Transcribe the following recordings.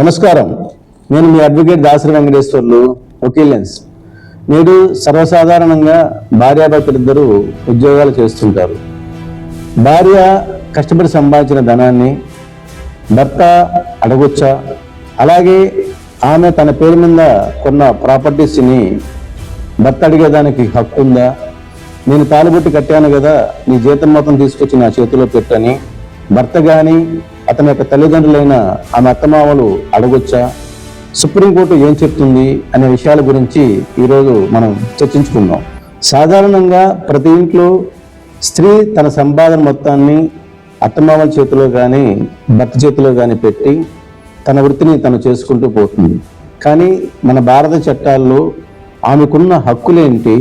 నమస్కారం. నేను మీ అడ్వకేట్ దాసరి వెంకటేశ్వర్లు, వకీలెన్స్. నేడు సర్వసాధారణంగా భార్యాభర్తలిద్దరూ ఉద్యోగాలు చేస్తుంటారు. భార్య కష్టపడి సంపాదించిన ధనాన్ని భర్త అడగొచ్చా? అలాగే ఆమె తన పేరు మీద కొన్న ప్రాపర్టీస్ని భర్త అడిగేదానికి హక్కు ఉందా? నేను తాళిబొట్టు కట్టాను కదా, నీ జీతం మొత్తం తీసుకొచ్చి నా చేతిలో పెట్టని భర్త కానీ అతని యొక్క తల్లిదండ్రులైన ఆమె అత్తమామలు అడగొచ్చా? సుప్రీంకోర్టు ఏం చెప్తుంది అనే విషయాల గురించి ఈరోజు మనం చర్చించుకుందాం. సాధారణంగా ప్రతి ఇంట్లో స్త్రీ తన సంపాదన మొత్తాన్ని అత్తమామల చేతిలో కానీ భర్త చేతిలో కానీ పెట్టి తన వృత్తిని తను చేసుకుంటూ పోతుంది. కానీ మన భారత చట్టాల్లో ఆమెకున్న హక్కులేంటి?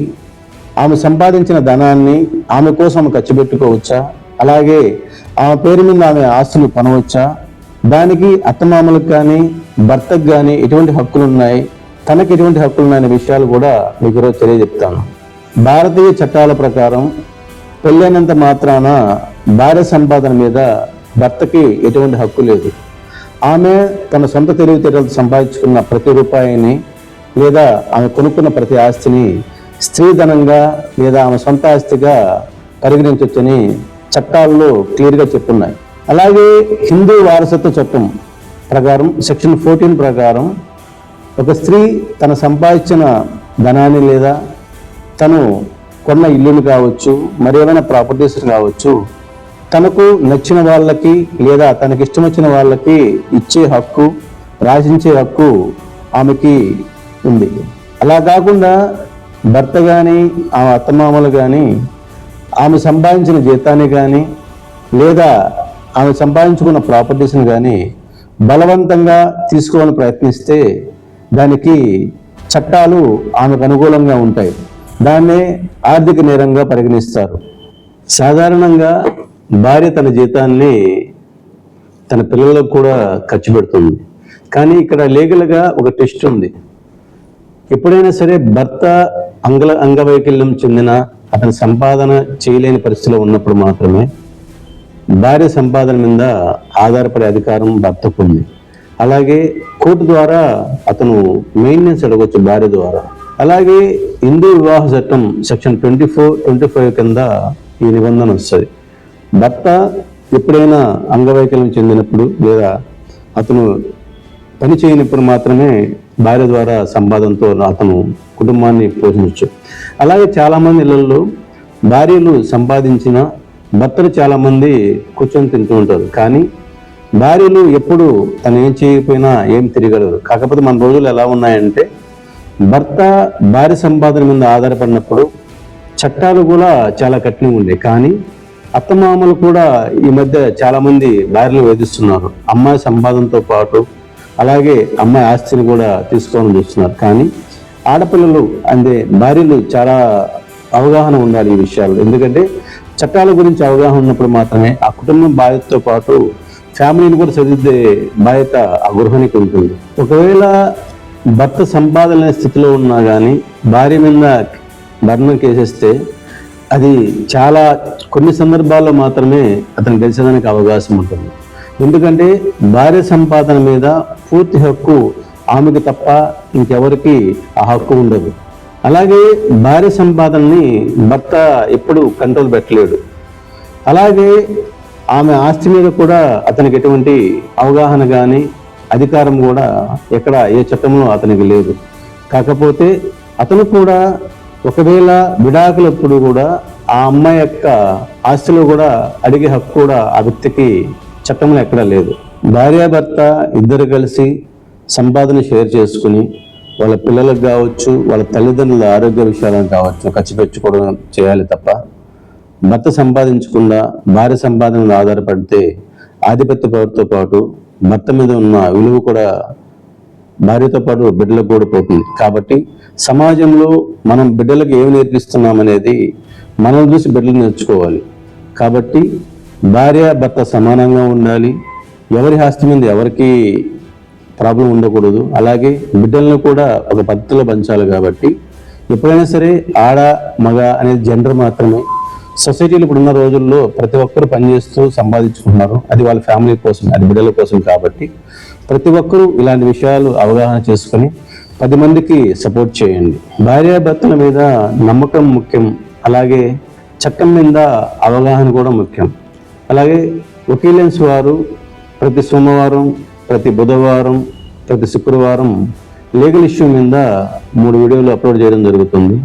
ఆమె సంపాదించిన ధనాన్ని ఆమె కోసం ఖర్చు పెట్టుకోవచ్చా? అలాగే ఆమె పేరు మీద ఆమె ఆస్తులు కొనవచ్చా? దానికి అత్తమామలకు కానీ భర్తకు కానీ ఎటువంటి హక్కులు ఉన్నాయి, తనకి ఎటువంటి హక్కులు ఉన్నాయనే విషయాలు కూడా మీకు ఈరోజు తెలియజెప్తాను. భారతీయ చట్టాల ప్రకారం పెళ్ళైనంత మాత్రాన భార్య సంపాదన మీద భర్తకి ఎటువంటి హక్కు లేదు. ఆమె తన సొంత తెలివితేటలతో సంపాదించుకున్న ప్రతి రూపాయిని లేదా ఆమె కొనుక్కున్న ప్రతి ఆస్తిని స్త్రీధనంగా లేదా ఆమె సొంత ఆస్తిగా పరిగణించవచ్చని చట్టాల్లో క్లియర్గా చెప్పున్నాయి. అలాగే హిందూ వారసత్వ చట్టం ప్రకారం సెక్షన్ 14 ప్రకారం ఒక స్త్రీ తన సంపాదించిన ధనాన్ని లేదా తను కొన్న ఇల్లుని కావచ్చు, మరేమైనా ప్రాపర్టీస్ కావచ్చు, తనకు నచ్చిన వాళ్ళకి లేదా తనకి ఇష్టం వచ్చిన వాళ్ళకి ఇచ్చే హక్కు, రాసించే హక్కు ఆమెకి ఉంది. అలా కాకుండా భర్త కానీ ఆమె అత్తమామలు కానీ ఆమె సంపాదించిన జీతాన్ని కానీ లేదా ఆమె సంపాదించుకున్న ప్రాపర్టీస్ని కానీ బలవంతంగా తీసుకోవాలని ప్రయత్నిస్తే దానికి చట్టాలు ఆమెకు అనుకూలంగా ఉంటాయి. దాన్నే ఆర్థిక నేరంగా పరిగణిస్తారు. సాధారణంగా భార్య తన జీతాన్ని తన పిల్లలకు కూడా ఖర్చు పెడుతుంది. కానీ ఇక్కడ లీగల్గా ఒక టెస్ట్ ఉంది. ఎప్పుడైనా సరే భర్త అంగవైకల్యం చెందిన అతని సంపాదన చేయలేని పరిస్థితిలో ఉన్నప్పుడు మాత్రమే భార్య సంపాదన మీద ఆధారపడే అధికారం భర్తకు ఉంది. అలాగే కోర్టు ద్వారా అతను మెయింటెనెన్స్ అడగవచ్చు భార్య ద్వారా. అలాగే హిందూ వివాహ చట్టం సెక్షన్ 24-25 కింద ఈ నిబంధన వస్తుంది. భర్త ఎప్పుడైనా అంగవైకల్యం చెందినప్పుడు లేదా అతను పని చేయనప్పుడు మాత్రమే భార్య ద్వారా సంపాదనతో అతను కుటుంబాన్ని పోషించవచ్చు. అలాగే చాలామంది ఇళ్లలో భార్యలు సంపాదించిన భర్తలు చాలామంది కూర్చొని తింటూ ఉంటారు. కానీ భార్యలు ఎప్పుడు తను ఏం చేయకపోయినా ఏం తిరగలరు. కాకపోతే మన రోజులు ఎలా ఉన్నాయంటే భర్త భార్య సంపాదన మీద ఆధారపడినప్పుడు చట్టాలు కూడా చాలా కఠినంగా ఉండే. కానీ అత్తమామలు కూడా ఈ మధ్య చాలామంది భార్యలు వేధిస్తున్నారు. అమ్మాయి సంపాదనతో పాటు అలాగే అమ్మాయి ఆస్తిని కూడా తీసుకోవాలని చూస్తున్నారు. కానీ ఆడపిల్లలు అంటే భార్యలు చాలా అవగాహన ఉండాలి ఈ విషయాల్లో. ఎందుకంటే చట్టాల గురించి అవగాహన ఉన్నప్పుడు మాత్రమే ఆ కుటుంబం బాధ్యతతో పాటు ఫ్యామిలీని కూడా చదివితే బాధ్యత ఆ గృహానికి ఉంటుంది. ఒకవేళ భర్త సంపాదన స్థితిలో ఉన్నా కానీ భార్య మీద మరణం కేసేస్తే అది చాలా కొన్ని సందర్భాల్లో మాత్రమే అతను గెలిచేదానికి అవకాశం ఉంటుంది. ఎందుకంటే భార్య సంపాదన మీద పూర్తి హక్కు ఆమెకు తప్ప ఇంకెవరికి ఆ హక్కు ఉండదు. అలాగే భార్య సంపాదనని భర్త ఎప్పుడు కంట్రోల్ పెట్టలేడు. అలాగే ఆమె ఆస్తి మీద కూడా అతనికి ఎటువంటి అవగాహన కానీ అధికారం కూడా ఎక్కడ ఏ చట్టంలో అతనికి లేదు. కాకపోతే అతను కూడా ఒకవేళ విడాకులప్పుడు కూడా ఆ అమ్మాయి యొక్క ఆస్తిలో కూడా అడిగే హక్కు కూడా ఆ వ్యక్తికి చట్టంలో ఎక్కడా లేదు. భార్యాభర్త ఇద్దరు కలిసి సంపాదన షేర్ చేసుకుని వాళ్ళ పిల్లలకు కావచ్చు, వాళ్ళ తల్లిదండ్రుల ఆరోగ్య విషయాలను కావచ్చు ఖర్చు పెట్టుకోవడం చేయాలి తప్ప భర్త సంపాదించకుండా భార్య సంపాదన మీద ఆధారపడితే ఆధిపత్య పవర్తో పాటు భర్త మీద ఉన్న విలువ కూడా భార్యతో పాటు బిడ్డలకు కూడా పోతుంది. కాబట్టి సమాజంలో మనం బిడ్డలకు ఏమి నేర్పిస్తున్నాం అనేది మనం చూసి బిడ్డలు నేర్చుకోవాలి. కాబట్టి భార్య భర్త సమానంగా ఉండాలి. ఎవరి ఆస్తి మీద ఎవరికి ప్రాబ్లం ఉండకూడదు. అలాగే బిడ్డలను కూడా ఒక పద్ధతిలో పెంచాలి. కాబట్టి ఎప్పుడైనా సరే ఆడ మగ అనేది జెండర్ మాత్రమే. సొసైటీలో ఇప్పుడున్న రోజుల్లో ప్రతి ఒక్కరు పనిచేస్తూ సంపాదించుకుంటున్నారు. అది వాళ్ళ ఫ్యామిలీ కోసం, అది బిడ్డల కోసం. కాబట్టి ప్రతి ఒక్కరూ ఇలాంటి విషయాలు అవగాహన చేసుకొని 10 మందికి సపోర్ట్ చేయండి. భార్యాభర్తల మీద నమ్మకం ముఖ్యం, అలాగే చట్టం మీద అవగాహన కూడా ముఖ్యం. అలాగే వకీలెన్స్ వారు ప్రతి సోమవారం, ప్రతి బుధవారం, ప్రతి శుక్రవారం లీగల్ ఇష్యూ మీద 3 వీడియోలు అప్లోడ్ చేయడం జరుగుతుంది.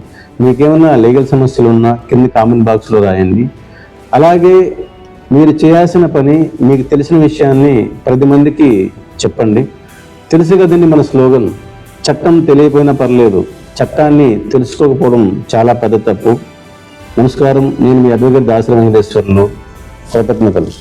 మీకేమైనా లీగల్ సమస్యలు ఉన్నా కింద కామెంట్ బాక్స్లో రాయండి. అలాగే మీరు చేయాల్సిన పని, మీకు తెలిసిన విషయాన్ని 10 మందికి చెప్పండి. తెలుసు కదండి మన స్లోగన్, చట్టం తెలియకపోయినా పర్లేదు, చట్టాన్ని తెలుసుకోకపోవడం చాలా పెద్ద తప్పు. నమస్కారం, నేను మీ అడ్వకేట్ దాసరి వెంకటేశ్వర్లు. కృతజ్ఞతలు.